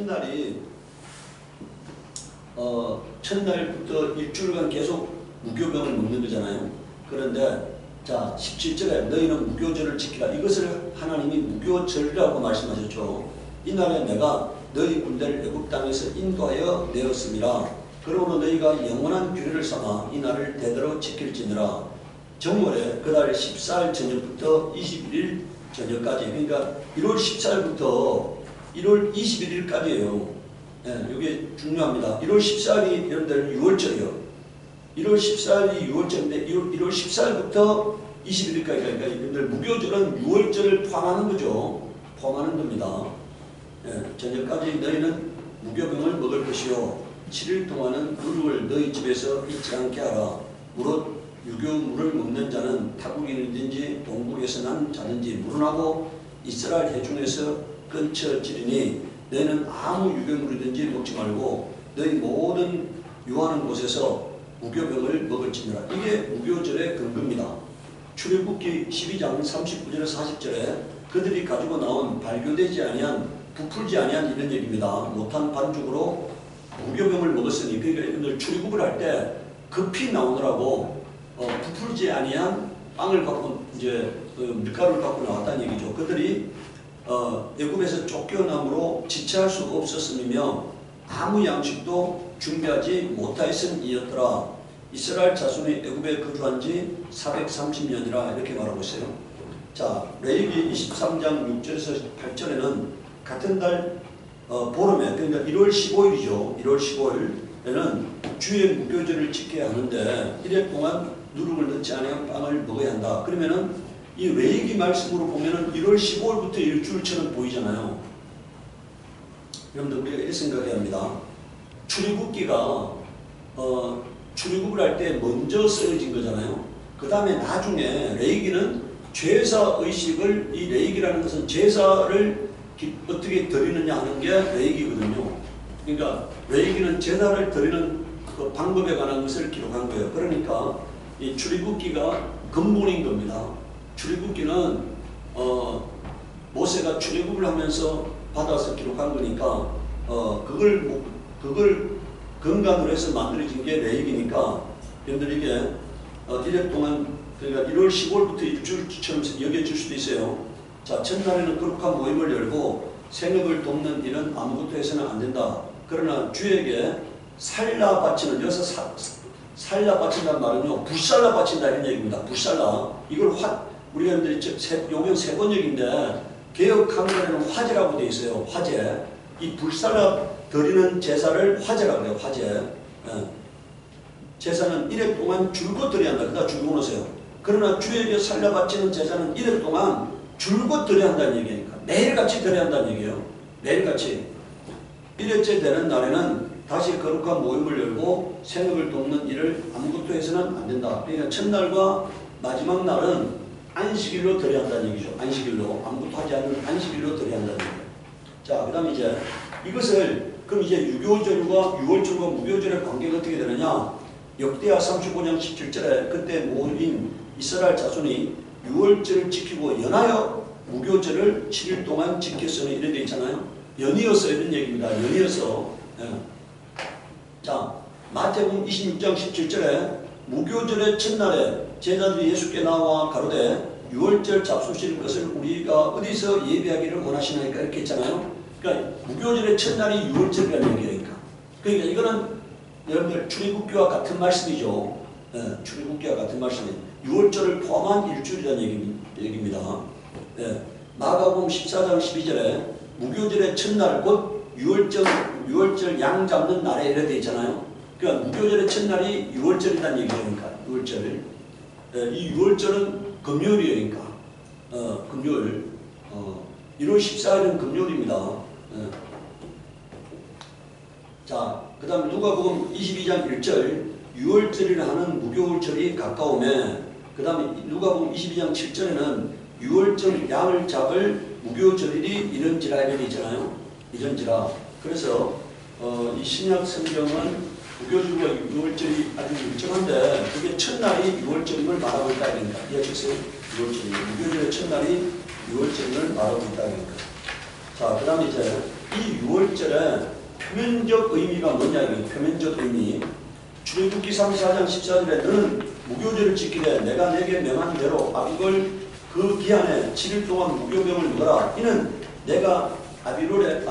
첫날이 첫날부터 일주일간 계속 무교병을 먹는 거잖아요. 그런데 자 17절에 너희는 무교절을 지키라. 이것을 하나님이 무교절이라고 말씀하셨죠. 이날에 내가 너희 군대를 애굽 땅에서 인도하여 내었음이라. 그러므로 너희가 영원한 규례를 삼아 이 날을 대대로 지킬지니라. 정월에 그달 14일 저녁부터 21일 저녁까지, 그러니까 1월 14일부터 1월 21일까지예요. 예, 이게 중요합니다. 1월 14일이 여러분들 6월절이요. 1월 14일이 6월절인데 1월 14일부터 21일까지, 그러니까 여러분들 무교절은 6월절을 포함하는 거죠. 포함하는 겁니다. 예, 저녁까지 너희는 무교병을 먹을 것이요 7일 동안은 누룩을 너희 집에서 잊지 않게 하라. 무릇 유교물을 먹는 자는 타국인이든지 동국에서 난 자든지 물론하고 이스라엘 회중에서 끊쳐지리니 너희는 아무 유교물이든지 먹지 말고 너희 모든 유하는 곳에서 무교병을 먹을지니라. 이게 무교절의 근거입니다. 출애굽기 12장 39절에 40절에 그들이 가지고 나온 발교되지 아니한 부풀지 아니한 이런 얘기입니다. 못한 반죽으로 무교병을 먹었으니, 그러니까 여러분들 출애굽을 할 때 급히 나오느라고 부풀지 아니한 빵을 갖고 이제 밀가루를 갖고 나왔다는 얘기죠. 그들이 애굽에서 쫓겨남으로 지체할 수 없었음이며 아무 양식도 준비하지 못하였음이었더라. 이스라엘 자손이 애굽에 거주한 지 430년이라 이렇게 말하고 있어요. 자, 레위기 23장 6절에서 8절에는 같은 달 보름에, 그러니까 1월 15일이죠. 1월 15일에는 주의 무교절을 지켜야 하는데 1일 동안 누룩을 넣지 않은 빵을 먹어야 한다. 그러면은 이 레위기 말씀으로 보면은 1월 15일부터 일주일처럼 보이잖아요. 여러분들 우리가 이렇게 생각해야 합니다. 출애굽기가 출애굽을 할 때 먼저 쓰여진 거잖아요. 그 다음에 나중에 레위기는 제사 의식을, 이 레위기라는 것은 제사를 어떻게 드리느냐 하는 게 레위기거든요. 그러니까 레위기는 제사를 드리는 그 방법에 관한 것을 기록한 거예요. 그러니까 이 출애굽기가 근본인 겁니다. 출애굽기는 모세가 출애굽을 하면서 받아서 기록한 거니까 그걸 근간으로 해서 만들어진 게 레위기니까 여러분들 이게 이래 동안, 그러니까 1월 15일부터 일주일처럼 여겨질 수도 있어요. 자, 첫날에는 거룩한 모임을 열고 생업을 돕는 일은 아무것도 해서는 안 된다. 그러나 주에게 살라 바치는, 여기서 살라 바친다는 말은요, 불살라 바친다 이런 얘기입니다. 불살라. 이걸 우리가 요건 세번역인데 개혁 한글에는 화제라고 되어 있어요. 화제. 이 불살라 드리는 제사를 화제라고 해요. 화제. 예. 제사는 1회 동안 줄곧 드려야 한다. 그다 줄곧 놓으세요. 그러나 주에게 살려 바치는 제사는 1회 동안 줄곧 드려야 한다는 얘기니까 매일같이 드려야 한다는 얘기예요. 매일같이. 1회째 되는 날에는 다시 거룩한 모임을 열고 생업을 돕는 일을 아무것도 해서는 안 된다. 그러니까 첫날과 마지막 날은 안식일로 드려야 한다는 얘기죠. 안식일로. 아무것도 하지 않는 안식일로 드려야 한다는 얘기예요. 자, 그 다음에 이제 이것을, 그럼 이제 유교절과 6월절과 무교절의 관계가 어떻게 되느냐? 역대하 35장 17절에 그때 모인 이스라엘 자손이 6월절을 지키고 연하여 무교절을 7일 동안 지켰으니 이렇게 되어 있잖아요. 연이어서 이런 얘기입니다. 연이어서. 예. 자, 마태복음 26장 17절에 무교절의 첫날에 제자들이 예수께 나와 가로되 6월절 잡수실 것을 우리가 어디서 예배하기를 원하시나이까 이렇게 했잖아요. 그러니까 무교절의 첫날이 6월절이라는 얘기니까. 그러니까 이거는 여러분들 출애굽기와 같은 말씀이죠. 예, 출애굽기와 같은 말씀이 6월절을 포함한 일주일이라는 얘기입니다. 예, 마가복음 14장 12절에 무교절의 첫날 곧 6월절 양 잡는 날에 이래 되어 있잖아요. 그러니까 무교절의 첫날이 6월절이라는 얘기니까 6월절. 예, 이 6월절은 금요일이에요. 그러니까 금요일. 1월 14일은 금요일입니다. 예. 자, 그 다음 누가복음 22장 1절 6월절이라 하는 무교절이 가까우며, 그 다음에 누가복음 22장 7절에는 6월절 양을 잡을 무교절이 이런지라 이렇게 있잖아요. 이런지라. 그래서 이 신약 성경은 무교절과 6월절이 아주 일정한데 그게 첫날이 6월절임을 말하고 있다 그러니까. 이해하셨어요? 6월절이. 무교절의 첫날이 6월절임을 말하고 있다 그러니까. 자, 그 다음에 이제 이 유월절의 표면적 의미가 뭐냐, 이게 표면적 의미. 출애굽기 34장 14절에 너는 무교절을 지키되 내가 내게 명한 대로 아비걸 그 기한에 7일 동안 무교병을 먹어라. 이는 내가 아비롤에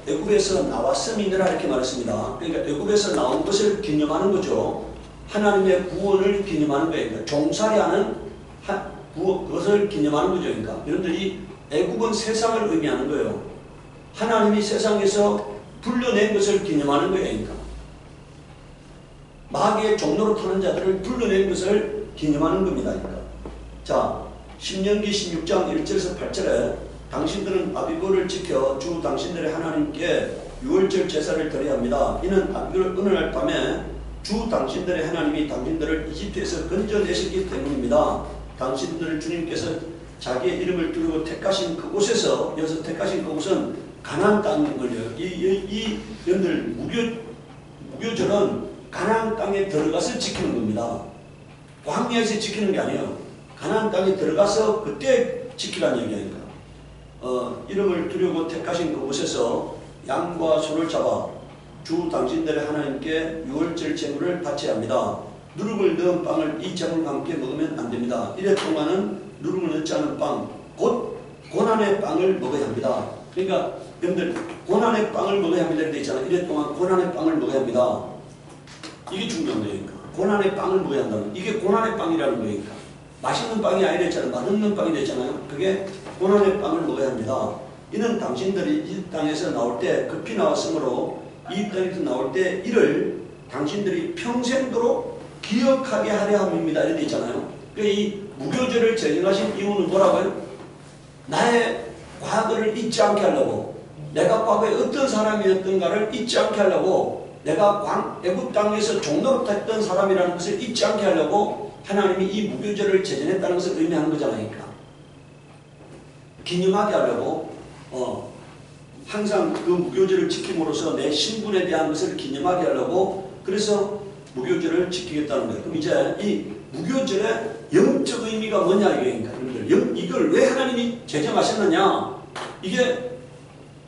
애굽에서 나왔음이니라 이렇게 말했습니다. 그러니까 애굽에서 나온 것을 기념하는 거죠. 하나님의 구원을 기념하는 거예요. 그러니까 종살이하는 그것을 기념하는 거죠. 그러니까 여러분들이 애굽은 세상을 의미하는 거예요. 하나님이 세상에서 불러낸 것을 기념하는 거예요. 그러니까 마귀의 종로로 타는 자들을 불러낸 것을 기념하는 겁니다. 그러니까 자, 신명기 16장 1절에서 8절에 당신들은 아비골을 지켜 주 당신들의 하나님께 유월절 제사를 드려야 합니다. 이는 아비골 어느 날 밤에 주 당신들의 하나님이 당신들을 이집트에서 건져내셨기 때문입니다. 당신들을 주님께서 자기의 이름을 두르고 택하신 그곳에서, 여기서 택하신 그곳은 가나안 땅을요. 이 여러분들 무교절은 가나안 땅에 들어가서 지키는 겁니다. 광야에서 지키는 게 아니에요. 가나안 땅에 들어가서 그때 지키라는 얘기니까. 이름을 두르고 택하신 그곳에서 양과 소를 잡아 주 당신들의 하나님께 유월절 제물을 바쳐야 합니다. 누룩을 넣은 빵을 이 제물과 함께 먹으면 안 됩니다. 이래 동안은 누룩을 넣지 않은 빵, 곧 고난의 빵을 먹어야 합니다. 그러니까 여러분들 고난의 빵을 먹어야 합니다. 이렇게 있잖아요. 이래 동안 고난의 빵을 먹어야 합니다. 이게 중요한 거니까. 고난의 빵을 먹어야 한다는, 이게 고난의 빵이라는 거니까. 맛있는 빵이 아니라 했잖아요. 맛없는 빵이 됐잖아요. 그게 고난의 빵을 먹어야 합니다. 이는 당신들이 이 땅에서 나올 때 급히 나왔으므로 이 땅에서 나올 때 이를 당신들이 평생도록 기억하게 하려 함입니다. 이렇게 있잖아요. 그러니까 이 무교절을 제정하신 이유는 뭐라고요? 나의 과거를 잊지 않게 하려고, 내가 과거에 어떤 사람이었던가를 잊지 않게 하려고, 내가 애굽 땅에서 종노릇했던 사람이라는 것을 잊지 않게 하려고 하나님이 이 무교절을 제정했다는 것을 의미하는 거잖아요. 그러니까. 기념하게 하려고 항상 그 무교절을 지킴으로써 내 신분에 대한 것을 기념하게 하려고, 그래서 무교절을 지키겠다는 거예요. 그럼 이제 이 무교절의 영적 의미가 뭐냐 이거니까. 이걸 왜 하나님이 제정하셨느냐. 이게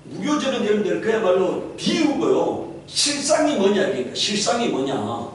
무교절은 여러분들 그야말로 비유고요. 실상이 뭐냐 이게. 실상이 뭐냐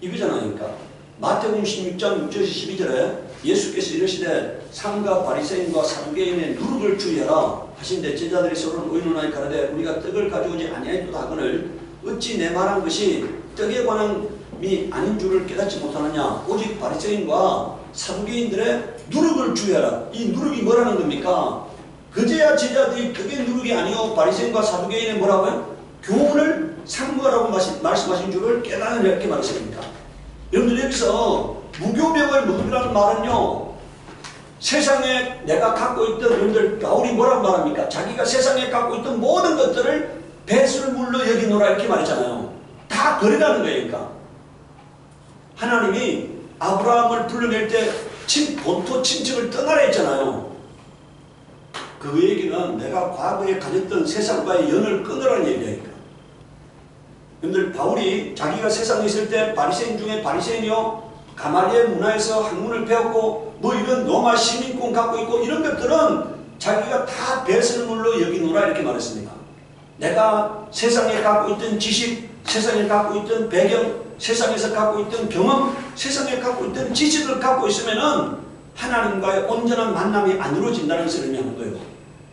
이거잖아요. 그러니까 마태복음 16장 6절에서 12절에 예수께서 이르시되 상가 바리새인과 사두개인의 누룩을 주의하라 하신데 제자들이 서로 의논하여 가라되 우리가 떡을 가져오지 아니하였도다 하거늘 어찌 내 말한 것이 떡에 관함이 아닌 줄을 깨닫지 못하느냐. 오직 바리새인과 사두개인들의 누룩을 주의하라. 이 누룩이 뭐라는 겁니까? 그제야 제자들이 떡의 누룩이 아니요 바리새인과 사두개인의 뭐라고요? 교훈을 상고하라고 말씀하신 줄을 깨달으라 이렇게 말했습니다. 여러분들 여기서 무교병을 먹으라는 말은요, 세상에 내가 갖고 있던, 여러분들 바울이 뭐라고 말합니까? 자기가 세상에 갖고 있던 모든 것들을 배설물로 여기노라 이렇게 말했잖아요. 다 버리라는 거예요. 그러니까 하나님이 아브라함을 불러낼 때 본토 친척을 떠나라 했잖아요. 그 얘기는 내가 과거에 가졌던 세상과의 연을 끊으라는 얘기니까. 여러분들 바울이 자기가 세상에 있을 때 바리새인 중에 바리새인이요, 가말리엘 문화에서 학문을 배웠고 뭐 이런 로마 시민권 갖고 있고 이런 것들은 자기가 다 배설물로 여기노라 이렇게 말했습니다. 내가 세상에 갖고 있던 지식, 세상에 갖고 있던 배경, 세상에서 갖고 있던 경험, 세상에 갖고 있던 지식을 갖고 있으면은 하나님과의 온전한 만남이 안 이루어진다는 것을 의미하는 거예요.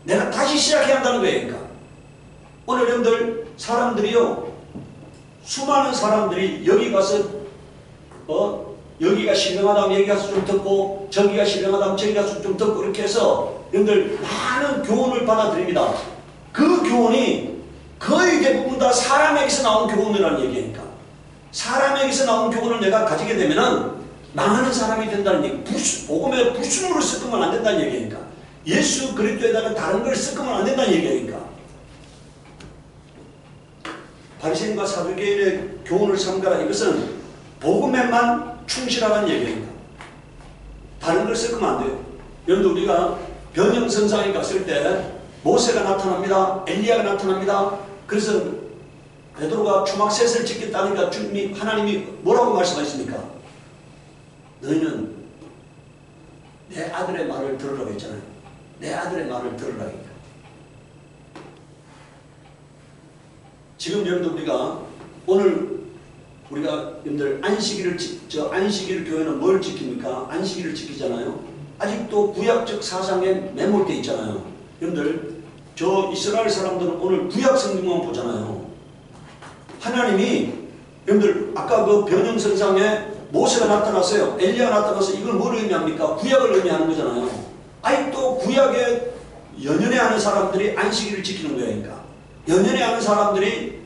내가 다시 시작해야 한다는 거예요. 그러니까 오늘 여러분들 사람들이요, 수많은 사람들이 여기 가서 여기가 신령하다면 여기 가서 좀 듣고 저기가 신령하다면 저기 가서 좀 듣고 이렇게 해서 여러분들 많은 교훈을 받아들입니다. 그 교훈이 거의 대부분 다 사람에게서 나온 교훈이라는 얘기니까. 사람에게서 나온 교훈을 내가 가지게 되면은 망하는 사람이 된다는 얘기. 복음에 불순으로 섞으면 안 된다는 얘기니까. 예수 그리스도에다가 다른 걸 섞으면 안 된다는 얘기니까. 바리새인과 사두개인의 교훈을 삼가라. 이것은 복음에만 충실하라는 얘기입니다. 다른 걸 섞으면 안 돼요. 여러분 우리가 변형선상에 갔을 때 모세가 나타납니다. 엘리야가 나타납니다. 그래서 베드로가 초막셋을 짓겠다니까 주님이, 하나님이 뭐라고 말씀하십니까? 너희는 내 아들의 말을 들으라고 했잖아요. 내 아들의 말을 들으라고. 지금 여러분들 우리가 오늘 우리가 여러분들 안식일을 교회는 뭘 지킵니까? 안식일을 지키잖아요. 아직도 구약적 사상에 매몰되어 있잖아요. 여러분들 저 이스라엘 사람들은 오늘 구약 성경만 보잖아요. 하나님이 여러분들 아까 그 변형선상에 모세가 나타났어요. 엘리야가 나타나서 이걸 뭘 의미합니까? 구약을 의미하는 거잖아요. 아직도 구약에 연연해 하는 사람들이 안식일을 지키는 거예요. 그러니까 연연해 하는 사람들이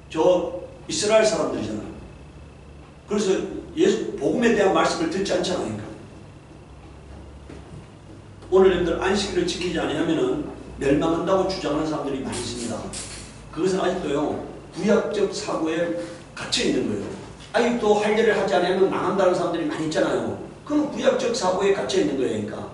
저 이스라엘 사람들이잖아요. 그래서 예수 복음에 대한 말씀을 듣지 않잖아요. 그러니까. 오늘 여러분들 안식일을 지키지 않으면은 멸망한다고 주장하는 사람들이 많이 있습니다. 그것은 아직도요 구약적 사고에 갇혀 있는 거예요. 아직도 할 일을 하지 않으면 망한다는 사람들이 많이 있잖아요. 그건 구약적 사고에 갇혀 있는 거예요. 그러니까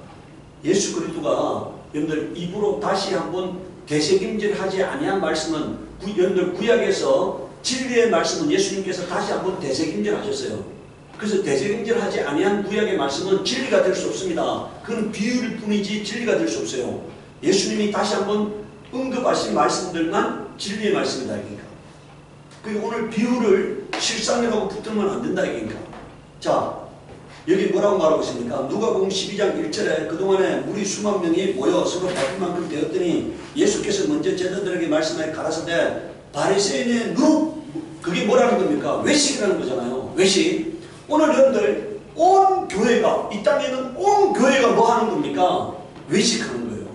예수 그리스도가 여러분들 입으로 다시 한번 되새김질하지 아니한 말씀은 여러분들 구약에서 진리의 말씀은 예수님께서 다시 한번 되새김질하셨어요. 그래서 되새김질하지 아니한 구약의 말씀은 진리가 될 수 없습니다. 그건 비유일 뿐이지 진리가 될 수 없어요. 예수님이 다시 한번 언급하신 말씀들만 진리의 말씀이다. 그러니까 그리고 오늘 비유를 실상이라고 붙들면 안 된다. 그러니까 자 여기 뭐라고 말하고 있습니까? 누가복음 12장 1절에 그동안에 무리 수만 명이 모여 서로 바꿀 만큼 되었더니 예수께서 먼저 제자들에게 말씀하여 가라사대 바리새인의 누룩 그게 뭐라는 겁니까? 외식이라는 거잖아요. 외식. 오늘 여러분들 온 교회가 이 땅에 있는 온 교회가 뭐 하는 겁니까? 외식하는 거예요.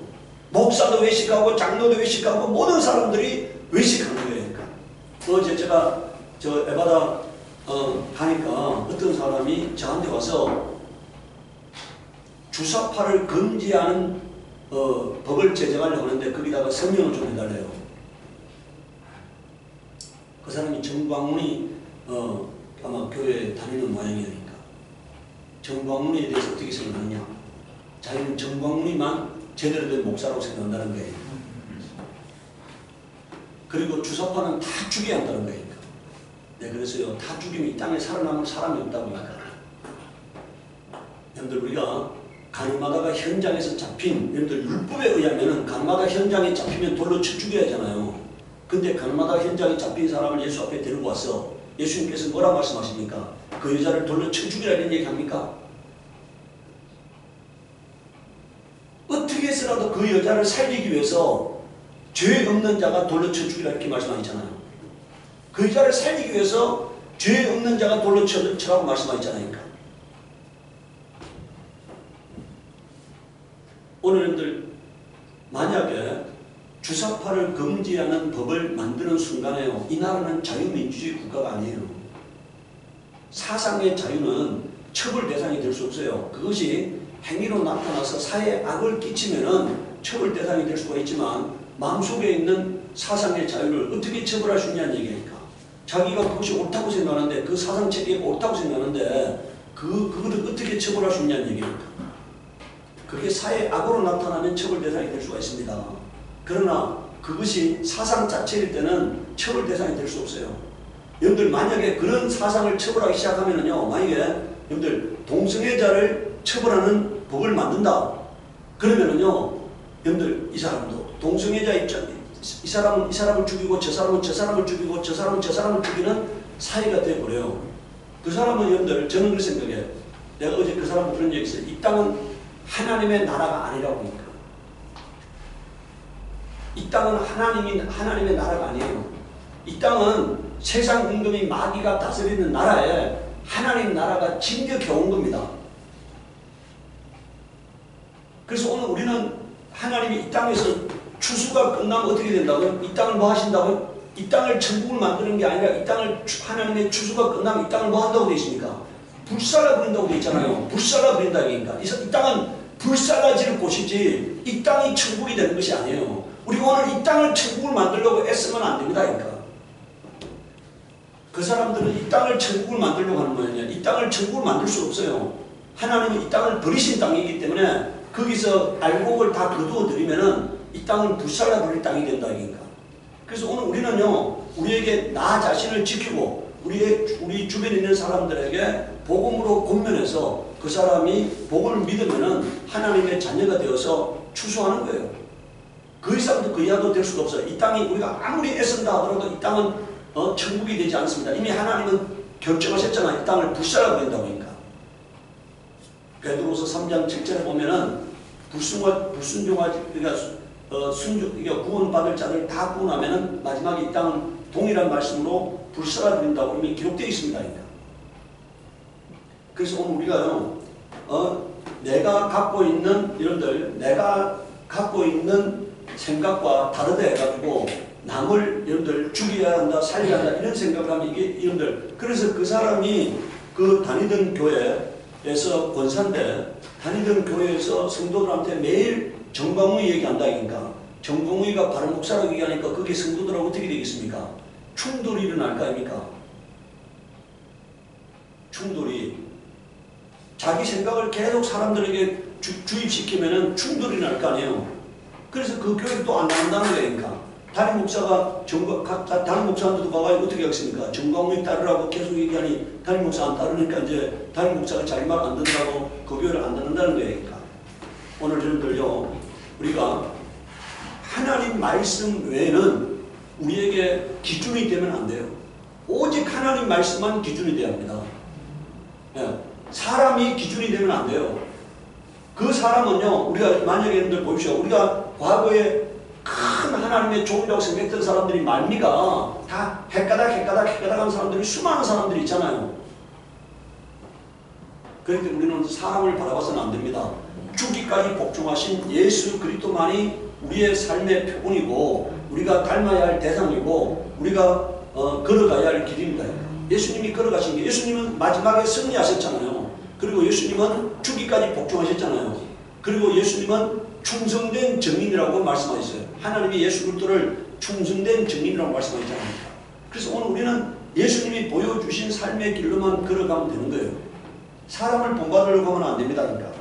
목사도 외식하고 장로도 외식하고 모든 사람들이 외식하는 거예요. 그러니까. 어제 제가 저 에바다 가니까 어떤 사람이 저한테 와서 주사파를 금지하는 법을 제정하려고 하는데 거기다가 성명을 좀 해달래요. 그 사람이 정광훈이 아마 교회에 다니는 모양이니까 정광훈에 대해서 어떻게 생각하느냐. 자기는 정광훈이만 제대로 된 목사라고 생각한다는 거예요. 그리고 주사파는 다 죽여야 한다는 거예요. 네, 그래서요, 다 죽이면 이 땅에 살아남을 사람이 없다고 하니까. 여러분들, 우리가 가늠하다가 현장에서 잡힌, 여러분들, 율법에 의하면은 가늠하다 현장에 잡히면 돌로 쳐 죽여야 하잖아요. 근데 가늠하다 현장에 잡힌 사람을 예수 앞에 데리고 와서 예수님께서 뭐라 말씀하십니까? 그 여자를 돌로 쳐 죽이라 이런 얘기 합니까? 어떻게 해서라도 그 여자를 살리기 위해서 죄 없는 자가 돌로 쳐 죽이라 이렇게 말씀하셨잖아요. 그 여자를 살리기 위해서 죄 없는 자가 돌로 쳐라고 말씀하셨잖아요. 그러니까. 오늘 여러분들 만약에 주사파를 금지하는 법을 만드는 순간에요. 이 나라는 자유민주주의 국가가 아니에요. 사상의 자유는 처벌 대상이 될 수 없어요. 그것이 행위로 나타나서 사회에 악을 끼치면은 처벌 대상이 될 수가 있지만 마음속에 있는 사상의 자유를 어떻게 처벌할 수 있냐는 얘기니까. 자기가 그것이 옳다고 생각하는데 그 사상 체계가 옳다고 생각하는데 그거를 어떻게 처벌할 수 있냐는 얘기니까. 그게 사회의 악으로 나타나면 처벌 대상이 될 수가 있습니다. 그러나 그것이 사상 자체일 때는 처벌 대상이 될 수 없어요. 여러분들 만약에 그런 사상을 처벌하기 시작하면은요, 만약에 여러분들 동성애자를 처벌하는 법을 만든다. 그러면은요, 여러분들 이 사람도 동성애자 입장, 이 사람을 죽이고 저 사람은 저 사람을 죽이고 저 사람은 저 사람을 죽이는 사회가 되어버려요. 그 사람은 여러분들 저는 그렇게 생각해요. 내가 어제 그 사람한테 그런 얘기 했어요. 이 땅은 하나님의 나라가 아니라고 하니까. 이 땅은 하나님의 나라가 아니에요. 이 땅은 세상 임금이 마귀가 다스리는 나라에 하나님 나라가 진격해온 겁니다. 그래서 오늘 우리는 하나님이 이 땅에서 추수가 끝나면 어떻게 된다고요? 이 땅을 뭐 하신다고요? 이 땅을 천국을 만드는 게 아니라 이 땅을 하나님의 추수가 끝나면 이 땅을 뭐 한다고 되어 있습니까? 불살라 버린다고 되어 있잖아요. 불살라 버린다 그러니까. 이 땅은 불살라질 곳이지 이 땅이 천국이 되는 것이 아니에요. 우리가 오늘 이 땅을 천국을 만들려고 애쓰면 안 됩니다. 그러니까. 그 사람들은 이 땅을 천국을 만들려고 하는 거예요. 이 땅을 천국을 만들 수 없어요. 하나님은 이 땅을 버리신 땅이기 때문에 거기서 알곡을 다 거두어 드리면은 이 땅은 불살라 버릴 땅이 된다. 그러니까. 그래서 오늘 우리는요, 우리에게 나 자신을 지키고 우리 주변에 있는 사람들에게 복음으로 권면해서 그 사람이 복음을 믿으면은 하나님의 자녀가 되어서 추수하는 거예요. 그 이상도 그 이하도 될 수가 없어요. 이 땅이 우리가 아무리 애쓴다 하더라도 이 땅은 천국이 되지 않습니다. 이미 하나님은 결정하셨잖아요. 이 땅을 불사라 그런다고 하니까. 베드로서 3장 7절에 보면은 불순종하지, 그러니까 그러니까 구원받을 자들 다 구원하면은 마지막에 이 땅은 동일한 말씀으로 불사라 그린다고 이미 기록되어 있습니다. 그러니까. 그래서 오늘 우리가요, 내가 갖고 있는, 여러분들, 내가 갖고 있는 생각과 다르다 해가지고 남을 여러분들 죽여야 한다, 살려야 한다, 이런 생각을 하면 이게 여러분들, 그래서 그 사람이 그 다니던 교회에서 권사인데, 다니던 교회에서 성도들한테 매일 정광훈이 얘기한다, 그러니까. 정광훈이가 바른 목사라고 얘기하니까 그게 성도들하고 어떻게 되겠습니까? 충돌이 일어날 거 아닙니까? 충돌이. 자기 생각을 계속 사람들에게 주입시키면은 충돌이 날 거 아니에요. 그래서 그 교회 또 안 나온다는 거니까. 담임 목사가 담임 목사한테도 가가지고 어떻게 하겠습니까? 정광훈이 따르라고 계속 얘기하니 담임 목사 안 따르니까 이제 담임 목사가 자기 말 안 듣는다고 그 교회를 안 듣는다는 거니까. 오늘 여러분들요, 우리가 하나님 말씀 외에는 우리에게 기준이 되면 안 돼요. 오직 하나님 말씀만 기준이 되어야 합니다. 예. 사람이 기준이 되면 안 돼요. 그 사람은요, 우리가 만약에 여러분들 보십시오. 우리가 과거에 큰 하나님의 종이라고 생각했던 사람들이 말미가 다 헷가닥 한 사람들이 수많은 사람들이 있잖아요. 그렇기 때문에 우리는 사람을 바라봐서는 안 됩니다. 죽기까지 복종하신 예수 그리스도만이 우리의 삶의 표본이고 우리가 닮아야 할 대상이고 우리가 걸어가야 할 길입니다. 예수님이 걸어가신 게, 예수님은 마지막에 승리하셨잖아요. 그리고 예수님은 죽기까지 복종하셨잖아요. 그리고 예수님은 충성된 증인이라고 말씀하셨어요. 하나님이 예수 그리스도를 충성된 증인이라고 말씀하셨잖아요. 그래서 오늘 우리는 예수님이 보여주신 삶의 길로만 걸어가면 되는 거예요. 사람을 본받으려고 하면 안 됩니다. 그러니까.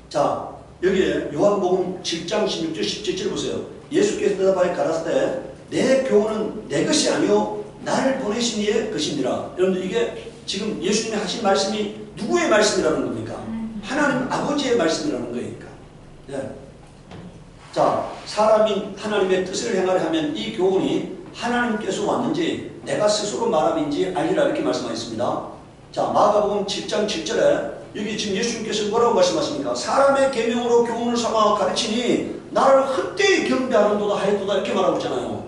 자, 여기에 요한복음 7장 16절 17절 보세요. 예수께서 대답하여 가라사대 내 교훈은 내 것이 아니요 나를 보내신 이의 것이니라. 여러분들 이게 지금 예수님이 하신 말씀이 누구의 말씀이라는 겁니까? 하나님 아버지의 말씀이라는 거니까. 네. 자, 사람이 하나님의 뜻을 행하려 하면 이 교훈이 하나님께서 왔는지 내가 스스로 말함인지 알리라 이렇게 말씀하셨습니다. 자, 마가복음 7장 7절에 여기 지금 예수님께서 뭐라고 말씀하십니까? 사람의 계명으로 교훈을 삼아 가르치니 나를 헛되이 경배하는도다 하였도다 이렇게 말하고 있잖아요.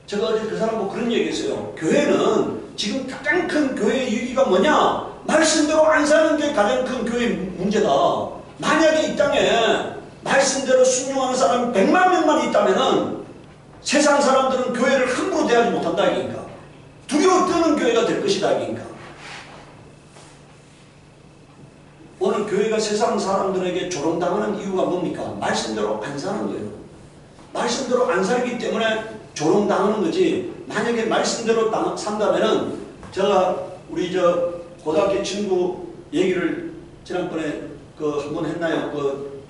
제가 어제 그 사람 그런 얘기했어요. 교회는 지금 가장 큰 교회의 위기가 뭐냐? 말씀대로 안 사는 게 가장 큰 교회의 문제다. 만약에 이 땅에 말씀대로 순종하는 사람 100만 명만 있다면은 세상 사람들은 교회를 함부로 대하지 못한다 이니까. 두려워 떠는 교회가 될 것이다 이니까. 오늘 교회가 세상 사람들에게 조롱당하는 이유가 뭡니까? 말씀대로 안 사는 거예요. 말씀대로 안 살기 때문에 조롱당하는 거지. 만약에 말씀대로 산다면은 제가 우리 저 고등학교 친구 얘기를 지난번에 그 한번 했나요? 그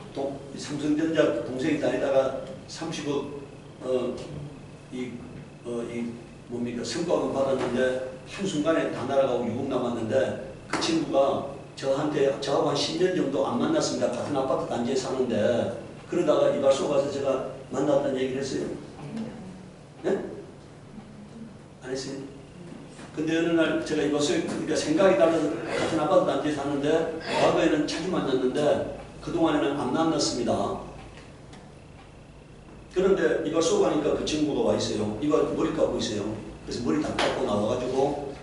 삼성전자 동생이 다니다가 30억 뭡니까 성과금 받았는데 한순간에 다 날아가고 6억 남았는데 그 친구가 저하고 한 10년 정도 안 만났습니다. 같은 아파트 단지에 사는데 그러다가 이발소 가서 제가 만났다는 얘기를 했어요. 네? 안 했어요? 근데 어느 날 제가 이발소에 그러니까 생각이 달라서 같은 아파트 단지에 사는데 과거에는 자주 만났는데 그동안에는 안 만났습니다. 그런데 이발소 가니까 그 친구가 와 있어요. 머리 감고 있어요. 그래서 머리 다 감고 나와가지고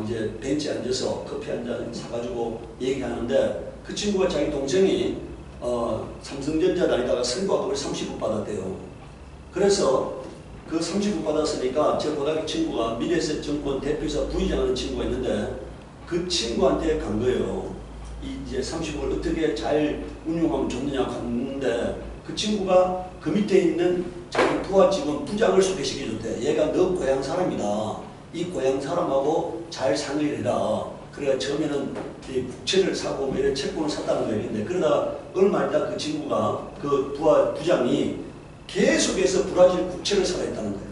이제 벤치에 앉아서 커피 한 잔 사가지고 얘기하는데 그 친구가 자기 동생이 삼성전자 다니다가 성과급을 30억 받았대요. 그래서 그 30억 받았으니까 제 고등학교 친구가 미래에셋증권 대표이사 부의장하는 친구가 있는데 그 친구한테 간 거예요. 이제 30억을 어떻게 잘 운용하면 좋느냐 갔는데 그 친구가 그 밑에 있는 자기 부하 직원 부장을 소개시켜줬대. 얘가 너 고향 사람이다. 이 고향 사람하고 잘 상의해라. 그래야 처음에는 이 국채를 사고 뭐 이런 채권을 샀다는 거였는데 그러다가 얼마 있다 그 친구가 그 부장이 계속해서 브라질 국채를 사겠다는 거예요.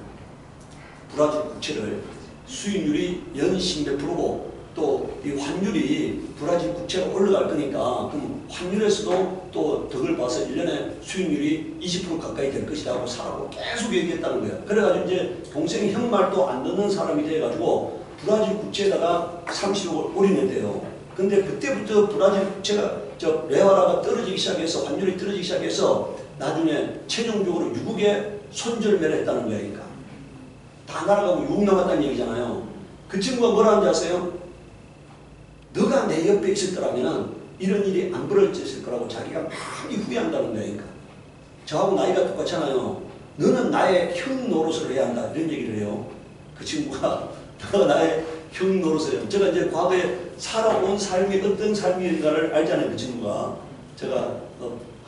브라질 국채를 수익률이 연 10몇 프로고 또 이 환율이 브라질 국채가 올라갈 거니까 그럼 환율에서도 또 덕을 봐서 1년에 수익률이 20% 가까이 될 것이다 하고 사라고 계속 얘기했다는 거예요. 그래가지고 이제 동생이 형 말도 안 듣는 사람이 돼가지고 브라질 국채에다가 30억을 올인했대요. 근데 그때부터 브라질 국채가 레화라가 떨어지기 시작해서 환율이 떨어지기 시작해서 나중에 최종적으로 유국에 손절매를 했다는 거예요. 그러니까 다 날아가고 유국 남았다는 얘기잖아요. 그 친구가 뭐라는지 아세요? 너가 내 옆에 있을 거라면 이런 일이 안 벌어졌을 거라고 자기가 많이 후회한다는 거예요. 그러니까 저하고 나이가 똑같잖아요. 너는 나의 형 노릇을 해야 한다 이런 얘기를 해요. 그 친구가 너가 나의 형 노릇을 해요. 제가 이제 과거에 살아온 삶이 어떤 삶인가를 알잖아요. 그 친구가 제가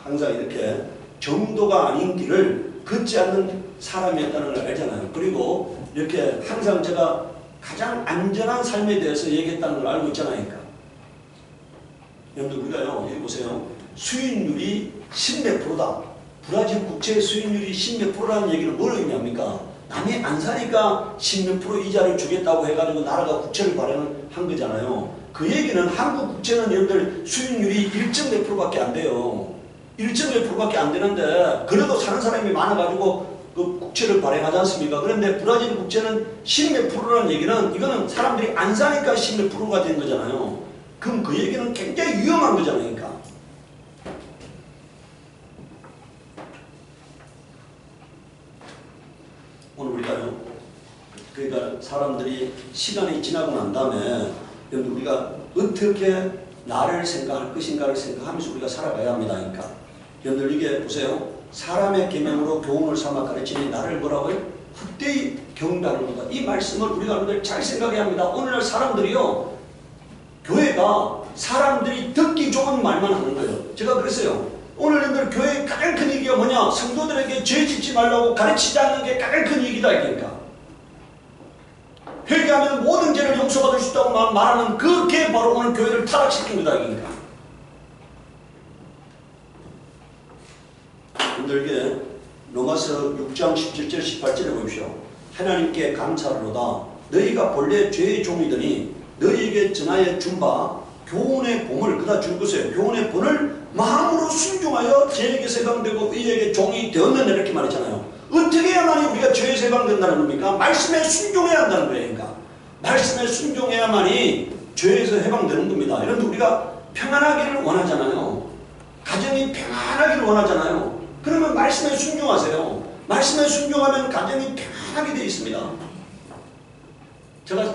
항상 이렇게 정도가 아닌 길을 걷지 않는 사람이었다는 걸 알잖아요. 그리고 이렇게 항상 제가 가장 안전한 삶에 대해서 얘기했다는 걸 알고 있잖아요. 그러니까. 여러분들 우리가요, 여기 보세요. 수익률이 10몇 프로다. 브라질 국채 수익률이 10몇 프로라는 얘기는 뭘 의미합니까? 남이 안 사니까 10몇 프로 이자를 주겠다고 해가지고 나라가 국채를 발행한 거잖아요. 그 얘기는 한국 국채는 여러분들 수익률이 1.몇 프로밖에 안 돼요. 1.몇 프로밖에 안 되는데 그래도 사는 사람이 많아가지고 그 국채를 발행하지 않습니까? 그런데 브라질 국채는 10몇 프로라는 얘기는 이거는 사람들이 안 사니까 10몇 프로가 된 거잖아요. 그럼 그 얘기는 굉장히 위험한 거잖아요. 그러니까. 오늘 우리가요. 그러니까 사람들이 시간이 지나고 난 다음에 우리가 어떻게 나를 생각할 것인가를 생각하면서 우리가 살아가야 합니다. 그러니까. 여러분들 이게 보세요. 사람의 계명으로 교훈을 삼아 가르치니 나를 뭐라고요? 헛되이 경다는 거다. 이 말씀을 우리가 여러분들 잘 생각해야 합니다. 오늘날 사람들이요. 교회가 사람들이 듣기 좋은 말만 하는 거예요. 제가 그랬어요. 오늘 여러분들 교회의 가장 큰 얘기가 뭐냐? 성도들에게 죄 짓지 말라고 가르치지 않는 게 가장 큰 얘기다. 그러니까. 회개하면 모든 죄를 용서받을 수 있다고 말하는 그게 바로 오늘 교회를 타락시킨 거다. 그러니까. 여러분들에게 로마서 6장 17절 18절에 보십시오. 하나님께 감사하로다. 너희가 본래 죄의 종이더니 너희에게 전하여 준 바 교훈의 본을 그다 줄 것이에요. 교훈의 본을 마음으로 순종하여 죄에게 해방되고 의에게 종이 되었는데 이렇게 말했잖아요. 어떻게 해야만이 우리가 죄에서 해방된다는 겁니까? 말씀에 순종해야 한다는 거예요. 그러니까. 말씀에 순종해야만이 죄에서 해방되는 겁니다. 이런데 우리가 평안하기를 원하잖아요. 가정이 평안하기를 원하잖아요. 그러면 말씀에 순종하세요. 말씀에 순종하면 가정이 편하게 되어 있습니다. 제가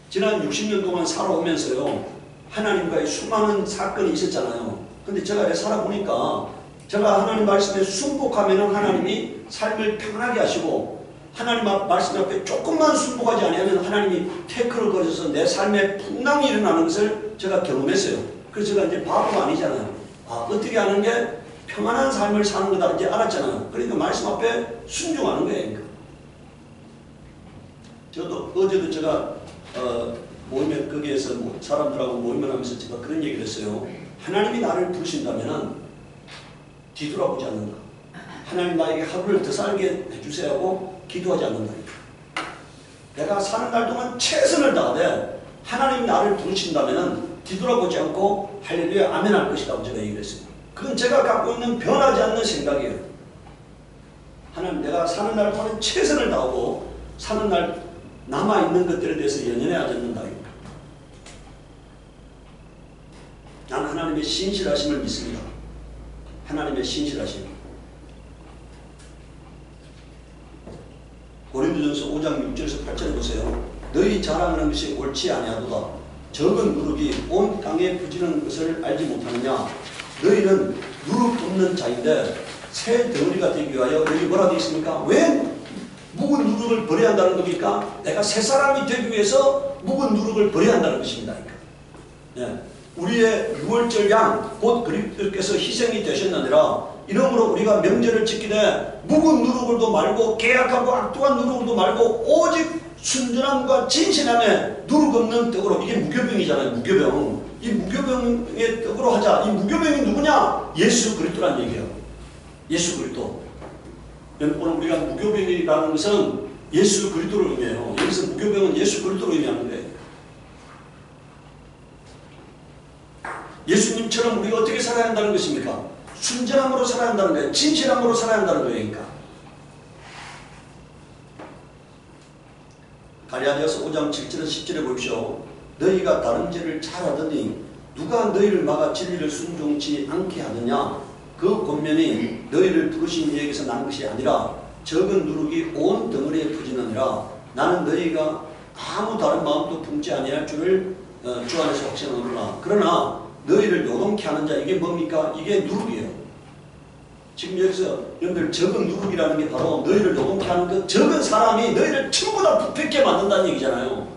지난 60년 동안 살아오면서요. 하나님과의 수많은 사건이 있었잖아요. 근데 제가 이렇게 살아보니까 제가 하나님 말씀에 순복하면 하나님이 삶을 편하게 하시고 하나님 말씀 앞에 조금만 순복하지 않으면 하나님이 태클을 걸어서 내 삶에 풍랑이 일어나는 것을 제가 경험했어요. 그래서 제가 이제 바보가 아니잖아요. 어떻게 하는 게 평안한 삶을 사는 거다 이제 알았잖아요. 그러니까 말씀 앞에 순종하는 거예요. 저도 어제도 제가 모임에 거기에서 사람들하고 모임을 하면서 제가 그런 얘기를 했어요. 하나님이 나를 부르신다면 뒤돌아보지 않는다. 하나님 나에게 하루를 더 살게 해주세요 하고 기도하지 않는다. 내가 사는 날 동안 최선을 다하되 하나님이 나를 부르신다면 뒤돌아보지 않고 할렐루야 아멘 할 것이라고 제가 얘기를 했어요. 그건 제가 갖고 있는 변하지 않는 생각이에요. 하나님 내가 사는 날 동안 최선을 다하고 사는 날 남아있는 것들에 대해서 연연해하지 않는다. 나는 하나님의 신실하심을 믿습니다. 하나님의 신실하심. 고린도전서 5장 6절에서 8절에 보세요. 너희 자랑하는 것이 옳지 아니하도다. 적은 누룩이 온 땅에 퍼지는 것을 알지 못하느냐. 너희는 누룩 없는 자인데 새 덩어리가 되기 위하여 너희 뭐라 되어 있습니까? 왜 묵은 누룩을 버려야 한다는 겁니까? 내가 새 사람이 되기 위해서 묵은 누룩을 버려야 한다는 것입니다. 예. 우리의 유월절 양 곧 그리스도께서 희생이 되셨느니라. 이러므로 우리가 명절을 지키되 묵은 누룩을도 말고 계약하고 악독한 누룩을도 말고 오직 순전함과 진실함에 누룩 없는 떡으로. 이게 무교병이잖아요. 무교병. 이 무교병의 떡으로 하자. 이 무교병이 누구냐? 예수 그리스도란 얘기예요. 예수 그리스도. 오늘 우리가 무교병이라는 것은 예수 그리스도를 의미해요. 여기서 무교병은 예수 그리스도를 의미하는 거예요. 예수님처럼 우리가 어떻게 살아야 한다는 것입니까? 순전함으로 살아야 한다는 거예요. 진실함으로 살아야 한다는 거예요. 그러니까. 갈라디아서 5장 7절에서 10절에 보십시오. 너희가 다른 죄를 잘하더니 누가 너희를 막아 진리를 순종치 않게 하느냐? 그 권면이 너희를 부르신 이에게서 난 것이 아니라 적은 누룩이 온 덩어리에 퍼지느니라. 나는 너희가 아무 다른 마음도 품지 아니할 줄을 주 안에서 확신하노라. 그러나 너희를 요동케 하는 자, 이게 뭡니까? 이게 누룩이에요. 지금 여기서 여러분들 적은 누룩이라는 게 바로 너희를 요동케 하는 그 적은 사람이 너희를 전부 다 부패케 만든다는 얘기잖아요.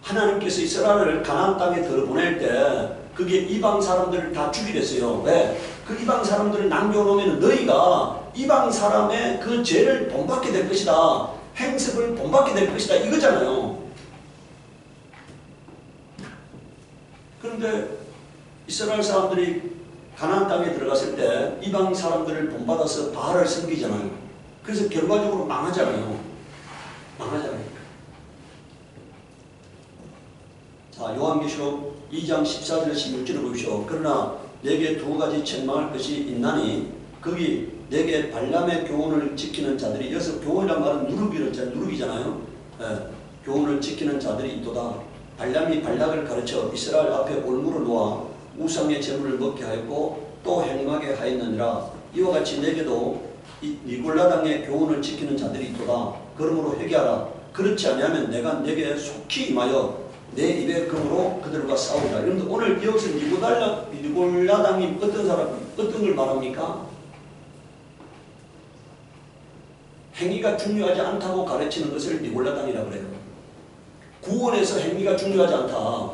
하나님께서 이스라엘을 가나안 땅에 들어보낼 때 그게 이방 사람들을 다 죽이랬어요. 왜? 그 이방 사람들을 남겨놓으면 너희가 이방 사람의 그 죄를 본받게 될 것이다. 행습을 본받게 될 것이다. 이거잖아요. 그런데 이스라엘 사람들이 가나안 땅에 들어갔을 때 이방 사람들을 본받아서 바알을 섬기잖아요. 그래서 결과적으로 망하잖아요. 망하잖아요. 자, 요한계시록 2장 14절에서 16절을 보십시오. 그러나 내게 두 가지 책망할 것이 있나니 거기 내게 발람의 교훈을 지키는 자들이, 여기서 교훈이란 말은 누룩이잖아요. 네, 교훈을 지키는 자들이 있도다. 발람이 발락을 가르쳐 이스라엘 앞에 올무를 놓아 우상의 제물을 먹게 하였고 또 행하게 하였느니라. 이와 같이 내게도 니골라당의 교훈을 지키는 자들이 있도다. 그러므로 회개하라. 그렇지 아니하면 내가 내게 속히 임하여 내 입의 금으로 그들과 싸우리라. 여러분들 오늘 여기서 니골라당이 어떤 사람, 어떤 걸 말합니까? 행위가 중요하지 않다고 가르치는 것을 니골라당이라고 그래요. 구원에서 행위가 중요하지 않다.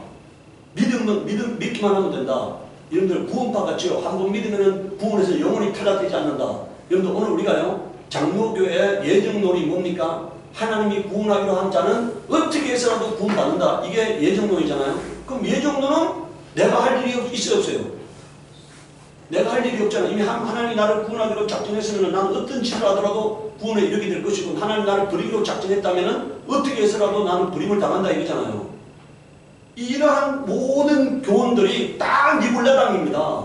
믿기만 하면 된다. 여러분들 구원파 같죠? 한번 믿으면 구원에서 영원히 탈락되지 않는다. 여러분들 오늘 우리가요, 장로교회 예정론이 뭡니까? 하나님이 구원하기로 한 자는 어떻게 해서라도 구원받는다. 이게 예정론이잖아요. 그럼 예정론은 내가 할 일이 있어요, 없어요? 내가 할 일이 없잖아요. 이미 하나님이 나를 구원하기로 작정했으면 나는 어떤 짓을 하더라도 구원에 이르게 될 것이고, 하나님 나를 버리기로 작정했다면 어떻게 해서라도 나는 버림을 당한다 이거잖아요. 이러한 모든 교훈들이 딱 니골라당입니다.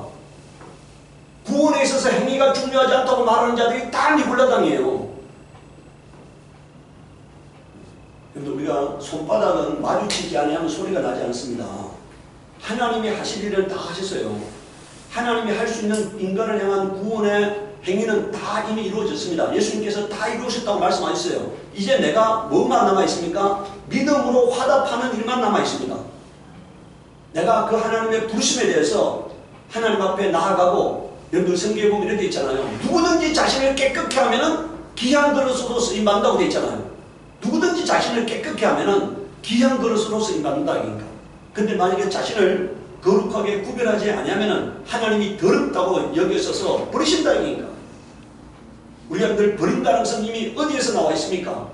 구원에 있어서 행위가 중요하지 않다고 말하는 자들이 딱 니골라당이에요. 그런데 우리가 손바닥은 마주치지 아니하면 소리가 나지 않습니다. 하나님이 하실 일을 다 하셨어요. 하나님이 할 수 있는 인간을 향한 구원의 행위는 다 이미 이루어졌습니다. 예수님께서 다 이루어졌다고 말씀하셨어요. 이제 내가 뭐만 남아있습니까? 믿음으로 화답하는 일만 남아있습니다. 내가 그 하나님의 부르심에 대해서 하나님 앞에 나아가고, 여러분들 성경에 보면 이렇게 있잖아요. 누구든지 자신을 깨끗게 하면은 귀한 그릇으로 쓰임받는다고 되어 있잖아요. 누구든지 자신을 깨끗게 하면은 귀한 그릇으로 쓰임받는다. 그러니까. 근데 만약에 자신을 거룩하게 구별하지 아니하면은 하나님이 더럽다고 여기서서 버리신다. 그러니까. 우리가 늘 버린다는 성님이 어디에서 나와 있습니까?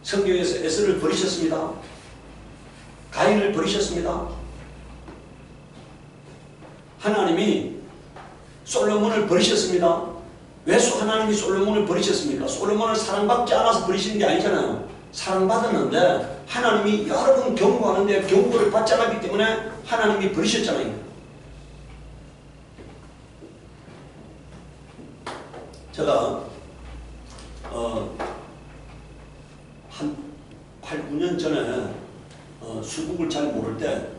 성경에서 에서를 버리셨습니다. 가인을 버리셨습니다. 하나님이 솔로몬을 버리셨습니다. 왜 하나님이 솔로몬을 버리셨습니까? 솔로몬을 사랑받지 않아서 버리시는 게 아니잖아요. 사랑받았는데 하나님이 여러 번 경고하는데 경고를 받지 않았기 때문에 하나님이 버리셨잖아요. 제가 한 8, 9년 전에 수국을 잘 모를 때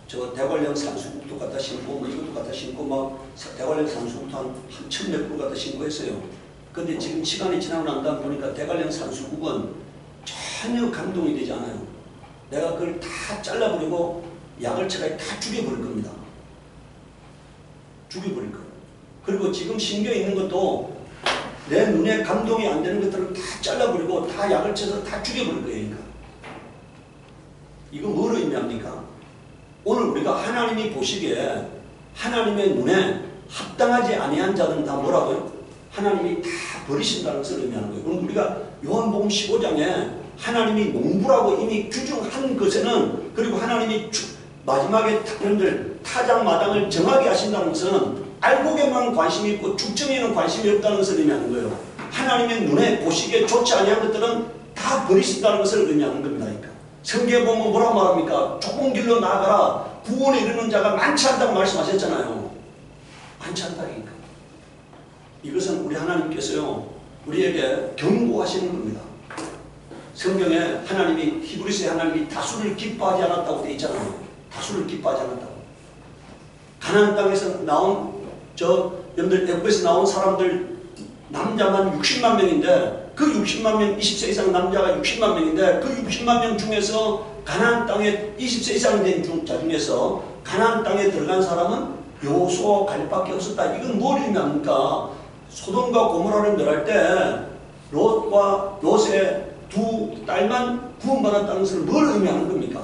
저 대관령 산수국도 갖다 심고 뭐 이것도 갖다 심고 막 대관령 산수국도 한 1,000몇 그루 갖다 심고 했어요. 근데 지금 시간이 지나고 난 다음 보니까 대관령 산수국은 전혀 감동이 되지 않아요. 내가 그걸 다 잘라버리고 약을차가 다 죽여버릴 겁니다. 죽여버릴 거예요. 그리고 지금 심겨 있는 것도 내 눈에 감동이 안 되는 것들을 다 잘라버리고 다 약을 쳐서 다 죽여버릴 거예요. 그러니까. 이거 뭐로 의미합니까? 오늘 우리가 하나님이 보시기에 하나님의 눈에 합당하지 아니한 자들은 다 뭐라고요? 하나님이 다 버리신다는 것을 의미하는 거예요. 그럼 우리가 요한복음 15장에 하나님이 농부라고 이미 규정한 것에는, 그리고 하나님이 마지막에 여러분들 타작마당을 정하게 하신다는 것은 알곡에만 관심이 있고 축정에는 관심이 없다는 것을 의미하는 거예요. 하나님의 눈에 보시기에 좋지 아니한 것들은 다 버리신다는 것을 의미하는 겁니다. 그러니까. 성경에 보면 뭐라고 말합니까? 좁은 길로 나아가라. 구원에 이르는 자가 많지 않다고 말씀하셨잖아요. 많지 않다니까. 이것은 우리 하나님께서요, 우리에게 경고하시는 겁니다. 성경에 하나님이, 히브리서에 하나님이 다수를 기뻐하지 않았다고 되어 있잖아요. 다수를 기뻐하지 않았다고. 가나안 땅에서 나온 여러분들 애굽에서 나온 사람들 남자만 60만 명인데 그 60만 명 20세 이상 남자가 60만 명인데 그 60만 명 중에서 가나안 땅에 20세 이상 된 자 중에서 가나안 땅에 들어간 사람은 여호수아와 갈렙밖에 없었다. 이건 뭘 의미합니까? 소돔과 고모라를 멸할 때 롯과 롯의 두 딸만 구원받았다는 것을 뭘 의미하는 겁니까?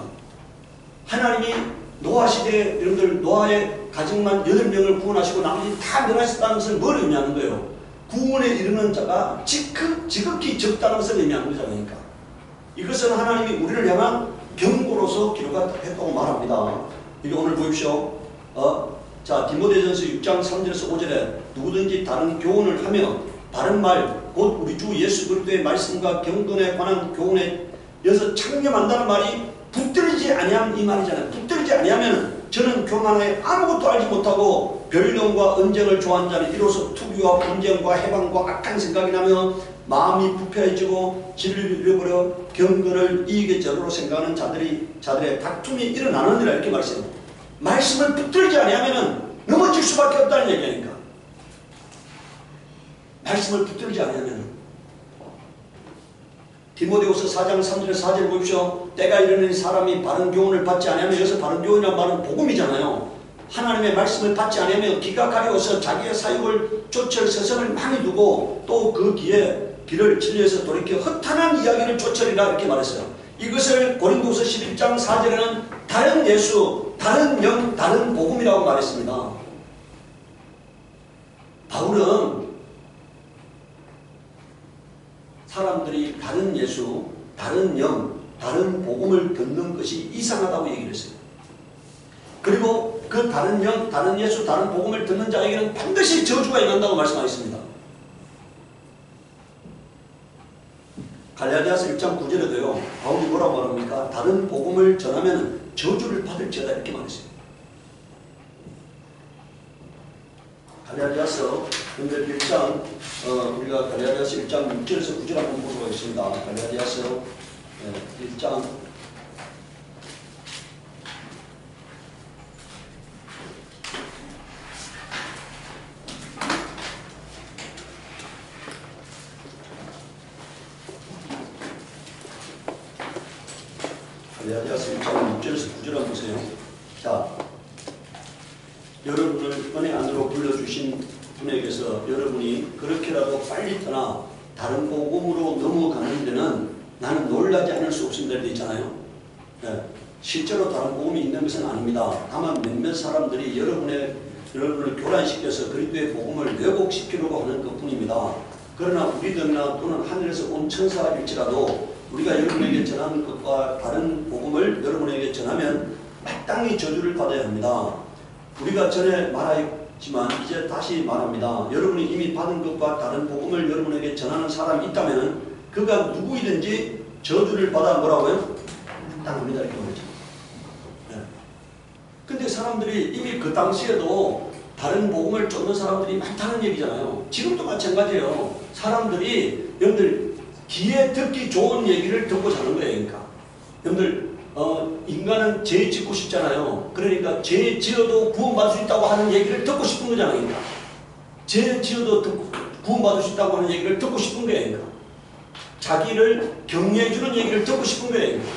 하나님이 노아 시대에 여러분들 노아의 가정만 8명을 구원하시고 나머지 다 멸하셨다는 것을 뭘 의미하는 거예요? 구원에 이르는 자가 지극히 적다는 것을 의미하는 거잖아요. 그러니까. 이것은 하나님이 우리를 향한 경고로서 기록했다고 말합니다. 이게 오늘 보십시오. 자, 디모데전서 6장 3절에서 5절에 누구든지 다른 교훈을 하며 바른 말, 곧 우리 주 예수 그리스도의 말씀과 경건에 관한 교훈에 여기서 창념한다는 말이 붙들리지 아니하면 이 말이잖아요. 붙들리지 아니하면 저는 교만하에 아무것도 알지 못하고 변론과 언쟁을 좋아하는 자는 이로써 투기와 분쟁과 해방과 악한 생각이 나며 마음이 부패해지고 진리를 잃어버려 경건을 이익의 자료로 생각하는 자들의 다툼이 일어나느니라 이렇게 말씀해요. 말씀을 붙들지 아니하면 넘어질 수밖에 없다는 얘기니까. 말씀을 붙들지 아니하면 디모데후서 4장 3절에 4절 보십시오. 때가 이르는 사람이 바른 교훈을 받지 않으면 여기서 바른 교훈이란 말은 복음이잖아요. 하나님의 말씀을 받지 않으면 기가 가려워서 자기의 사욕을 쫓을 세상을 많이 두고 또 그 길을 진리에서 돌이켜 허탄한 이야기를 쫓으리라 이렇게 말했어요. 이것을 고린도서 11장 4절에는 다른 예수, 다른 영, 다른 복음이라고 말했습니다. 바울은 사람들이 다른 예수, 다른 영, 다른 복음을 듣는 것이 이상하다고 얘기를 했어요. 그리고 그 다른 영, 다른 예수, 다른 복음을 듣는 자에게는 반드시 저주가 임한다고 말씀하셨습니다. 갈라디아서 1장 9절에도요. 바울이 뭐라고 말합니까? 다른 복음을 전하면 저주를 받을지어다 이렇게 말했어요. 갈라디아서 1장 우리가 갈라디아서 1장 6절에서 9절 한번 보도록 하겠습니다. 갈라디아서 1장 갈라디아서 1장 6절에서 9절 한번 보세요. 자, 여러분을 은혜 안으로 불러주신 분에게서 여러분이 그렇게라도 빨리 떠나 다른 복음으로 넘어가는 데는 나는 놀라지 않을 수 없습니다. 이렇게 있잖아요. 네. 실제로 다른 복음이 있는 것은 아닙니다. 다만 몇몇 사람들이 여러분을 교란시켜서 그리스도의 복음을 왜곡시키려고 하는 것뿐입니다. 그러나 우리들이나 또는 하늘에서 온 천사일지라도 우리가 여러분에게 전하는 것과 다른 복음을 여러분에게 전하면 마땅히 저주를 받아야 합니다. 우리가 전에 말했지만 이제 다시 말합니다. 여러분이 이미 받은 것과 다른 복음을 여러분에게 전하는 사람이 있다면 그가 누구이든지 저주를 받아 뭐라고요? 마땅합니다. 이렇게 말이죠. 네. 근데 사람들이 이미 그 당시에도 다른 복음을 쫓는 사람들이 많다는 얘기잖아요. 지금도 마찬가지예요. 사람들이 여러분들 귀에 듣기 좋은 얘기를 듣고 사는 거예요. 그러니까 여러분들 인간은 죄 짓고 싶잖아요. 그러니까 죄 지어도 구원받을 수 있다고 하는 얘기를 듣고 싶은 거잖아요. 그러니까. 죄 지어도 구원받을 수 있다고 하는 얘기를 듣고 싶은 거예요. 그러니까. 자기를 격려해주는 얘기를 듣고 싶은 거예요. 그러니까.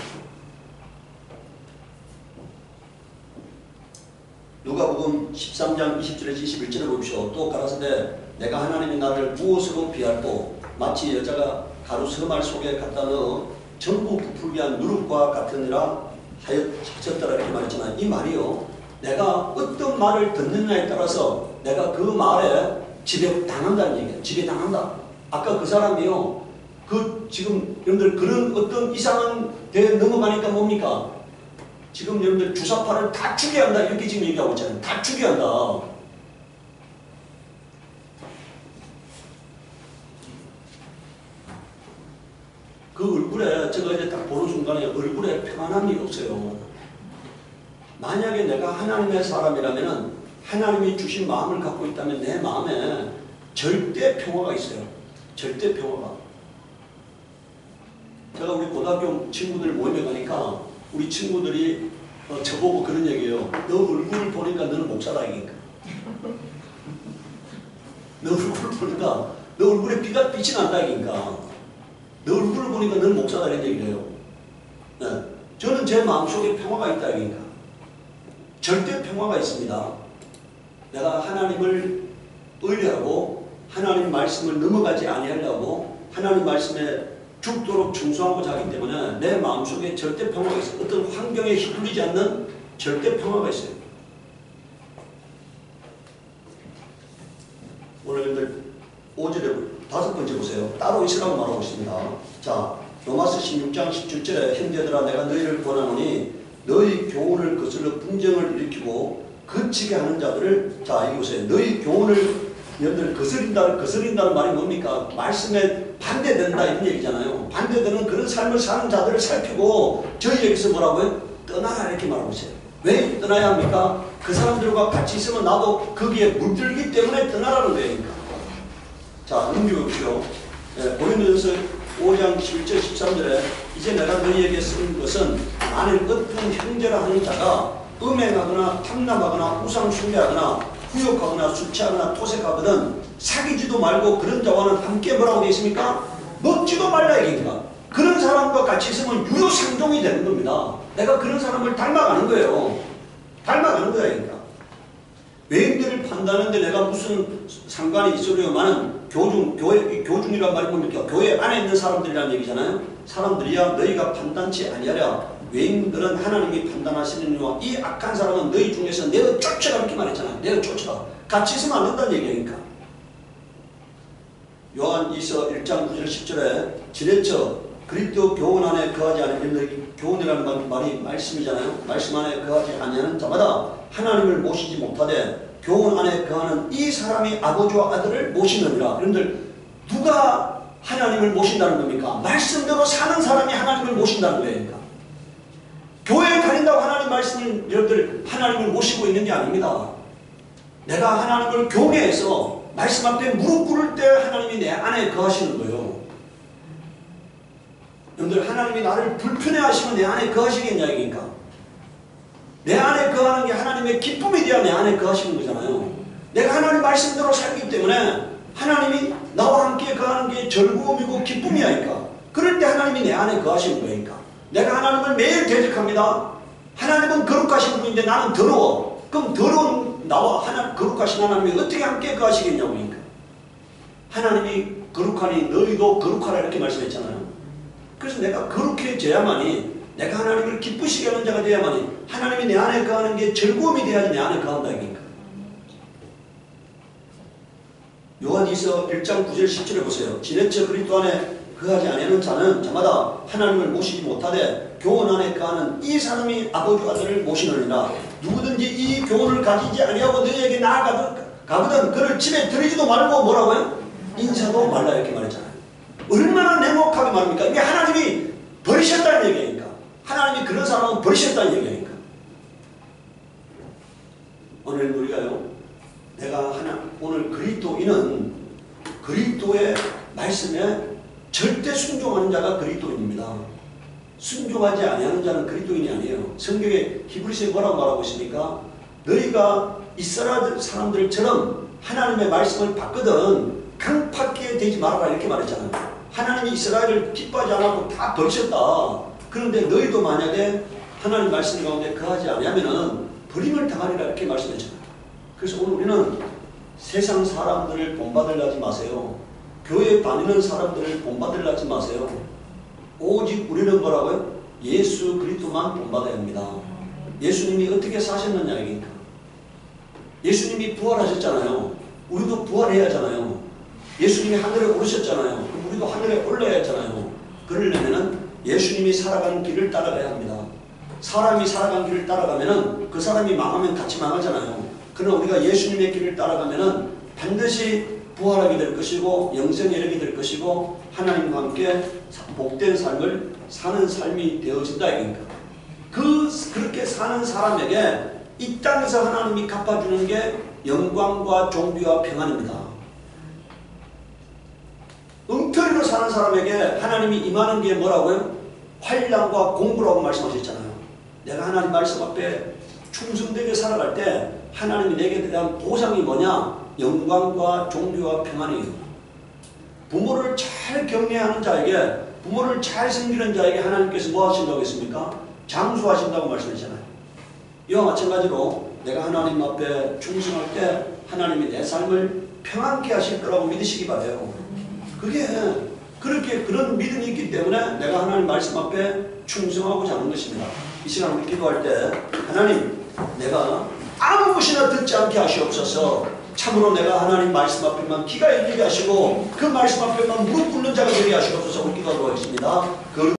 누가복음 13장 20절에서 21절을 보십시오. 또 가라사대 내가 하나님이 나를 무엇으로 비할꼬 마치 여자가 가루 서말 속에 갖다 넣어 전부 부풀게 한 누룩과 같으니라 하셨더라 이렇게 말했잖아요. 이 말이요. 내가 어떤 말을 듣느냐에 따라서 내가 그 말에 지배당한다는 얘기예요. 지배당한다. 아까 그 사람이요. 지금 여러분들 그런 어떤 이상한 데에 넘어가니까 뭡니까? 지금 여러분들 주사파를 다 추계한다 이렇게 지금 얘기하고 있잖아요. 다 추계한다. 그 얼굴에 제가 이제 딱 보는 순간에 얼굴에 평안함이 없어요. 만약에 내가 하나님의 사람이라면 하나님이 주신 마음을 갖고 있다면 내 마음에 절대 평화가 있어요. 절대 평화가. 제가 우리 고등학교 친구들 모임에 가니까 우리 친구들이 저보고 그런 얘기예요. 너 얼굴을 보니까 너는 목사다 이니까. 너 얼굴을 보니까 너 얼굴에 빛이 난다 이니까. 너 얼굴을 보니까 너는 목사다 이런 얘기를 해요. 네. 저는 제 마음속에 평화가 있다 이니까. 절대 평화가 있습니다. 내가 하나님을 의뢰하고 하나님 말씀을 넘어가지 아니하려고 하나님 말씀에 죽도록 충성하고자 하기 때문에 내 마음속에 절대 평화가 있어요. 어떤 환경에 휘둘리지 않는 절대 평화가 있어요. 오늘 여러분들 5절에 5번째 보세요. 따로 있으라고 말하고 있습니다. 자, 로마서 16장 17절에 형제들아 내가 너희를 권하노니 너희 교훈을 거슬러 분쟁을 일으키고 거치게 하는 자들을 자 여기 보세요. 너희 교훈을 여러분들 거스린다는 말이 뭡니까? 말씀에 반대된다 이런 얘기잖아요. 반대되는 그런 삶을 사는 자들을 살피고 저희에게서 뭐라고요? 떠나라 이렇게 말하고 있어요. 왜 떠나야 합니까? 그 사람들과 같이 있으면 나도 거기에 물들기 때문에 떠나라는 거예요. 자, 넘겨보십시오. 고린도전서 5장 11절 13절에 이제 내가 너희에게 쓴 것은 만일 어떤 형제라 하는 자가 음행하거나 탐남하거나 우상 숭배하거나 후욕하거나 술 취하거나 토색하거든 사귀지도 말고 그런 자와는 함께 뭐라고 되어 있습니까? 먹지도 말라 얘기니까. 그런 사람과 같이 있으면 유효상종이 되는 겁니다. 내가 그런 사람을 닮아가는 거예요. 닮아가는 거야 그러니까. 외인들을 판다는데 내가 무슨 상관이 있으려면은 교중이란 말이 뭡니까? 교회 안에 있는 사람들이라는 얘기잖아요. 사람들이야 너희가 판단치 아니하랴. 외인들은 하나님이 판단하시느니와 이 악한 사람은 너희 중에서 내어 쫓아라 이렇게 말했잖아요. 내어 쫓아라. 같이 있으면 안 된다는 얘기니까. 요한일서 1장 9절 10절에 지레쳐 그리스도 교훈 안에 거하지 않으면 교훈이라는 말이 말씀이잖아요. 말씀 안에 거하지 아니하는 자마다 하나님을 모시지 못하되 교훈 안에 거하는 이 사람이 아버지와 아들을 모시느니라. 여러분들 누가 하나님을 모신다는 겁니까? 말씀대로 사는 사람이 하나님을 모신다는 거예요. 교회에 다닌다고 하나님 말씀을 여러분들 하나님을 모시고 있는 게 아닙니다. 내가 하나님을 경외해서 말씀 앞에 무릎 꿇을 때 하나님이 내 안에 거하시는 거예요. 여러분들 하나님이 나를 불편해하시면 내 안에 거하시겠냐 이니까. 내 안에 거하는 게 하나님의 기쁨이 돼야 내 안에 거하시는 거잖아요. 내가 하나님 말씀대로 살기 때문에 하나님이 나와 함께 거하는 게 즐거움이고 기쁨이야니까. 그럴 때 하나님이 내 안에 거하시는 거니까. 내가 하나님을 매일 대적합니다. 하나님은 거룩하신 분인데 나는 더러워. 그럼 더러운 나와 거룩하신 하나님이 어떻게 함께 거하시겠냐고 그러니까. 하나님이 거룩하니 너희도 거룩하라 이렇게 말씀했잖아요. 그래서 내가 거룩해져야만이 내가 하나님을 기쁘시게 하는 자가 되어야만이 하나님이 내 안에 거하는 게 즐거움이 돼야지 내 안에 거한다 이니까. 요한일서 1장 9절 10절에 보세요. 지내쳐 그리스도 안에 거하지 아니하는 자는 자마다 하나님을 모시지 못하되 교훈 안에 거하는 이 사람이 아버지와 아들을 모시느니라. 누구든지 이 교훈을 가지지 아니하고 너희에게 나아가거든 그를 집에 들이지도 말고 뭐라고요? 인사도 말라 이렇게 말했잖아요. 얼마나 냉혹하게 말합니까? 이게 하나님이 버리셨다는 얘기니까. 하나님이 그런 사람은 버리셨다는 얘기니까. 오늘 우리가요, 내가 오늘 그리스도인은 그리스도의 말씀에 절대 순종하는 자가 그리스도인입니다. 순종하지 아니하는 자는 그리스도인이 아니에요. 성경에 히브리서에 뭐라고 말하고 있습니까? 너희가 이스라엘 사람들처럼 하나님의 말씀을 받거든 강팍하게 되지 말아라 이렇게 말했잖아요. 하나님이 이스라엘을 기뻐하지 않고 다 버리셨다. 그런데 너희도 만약에 하나님 말씀 가운데 거하지 아니하면은 버림을 당하리라 이렇게 말씀했잖아요. 그래서 오늘 우리는 세상 사람들을 본받으려 하지 마세요. 교회에 다니는 사람들을 본받으려 하지 마세요. 오직 우리는 뭐라고요? 예수 그리스도만 본받아야 합니다. 예수님이 어떻게 사셨느냐 이니까. 예수님이 부활하셨잖아요. 우리도 부활해야 하잖아요. 예수님이 하늘에 오르셨잖아요. 그럼 우리도 하늘에 올라야 했잖아요. 그러려면은 예수님이 살아가는 길을 따라가야 합니다. 사람이 살아간 길을 따라가면은 그 사람이 망하면 같이 망하잖아요. 그러나 우리가 예수님의 길을 따라가면은 반드시 부활하게 될 것이고 영생에 이르게 될 것이고 하나님과 함께 복된 삶을 사는 삶이 되어진다 이겁니다. 그렇게 사는 사람에게 이 땅에서 하나님이 갚아주는 게 영광과 존귀와 평안입니다. 엉터리로 사는 사람에게 하나님이 임하는 게 뭐라고요? 환난과 공부라고 말씀하셨잖아요. 내가 하나님 말씀 앞에 충성되게 살아갈 때 하나님이 내게 대한 보상이 뭐냐? 영광과 존귀와 평안이에요. 부모를 잘 경외하는 자에게, 부모를 잘 섬기는 자에게 하나님께서 뭐 하신다고 했습니까? 장수하신다고 말씀하셨잖아요. 이와 마찬가지로 내가 하나님 앞에 충성할 때 하나님이 내 삶을 평안케 하실 거라고 믿으시기 바라요. 그게 그렇게 그런 믿음이 있기 때문에 내가 하나님 말씀 앞에 충성하고자 하는 것입니다. 이 시간 우리 기도할 때 하나님, 내가 아무 것이나 듣지 않게 하시옵소서. 참으로 내가 하나님 말씀 앞에만 귀가 열리게 하시고 그 말씀 앞에만 무릎 꿇는 자가 되게 하시옵소서. 우리 기도하도록 하겠습니다.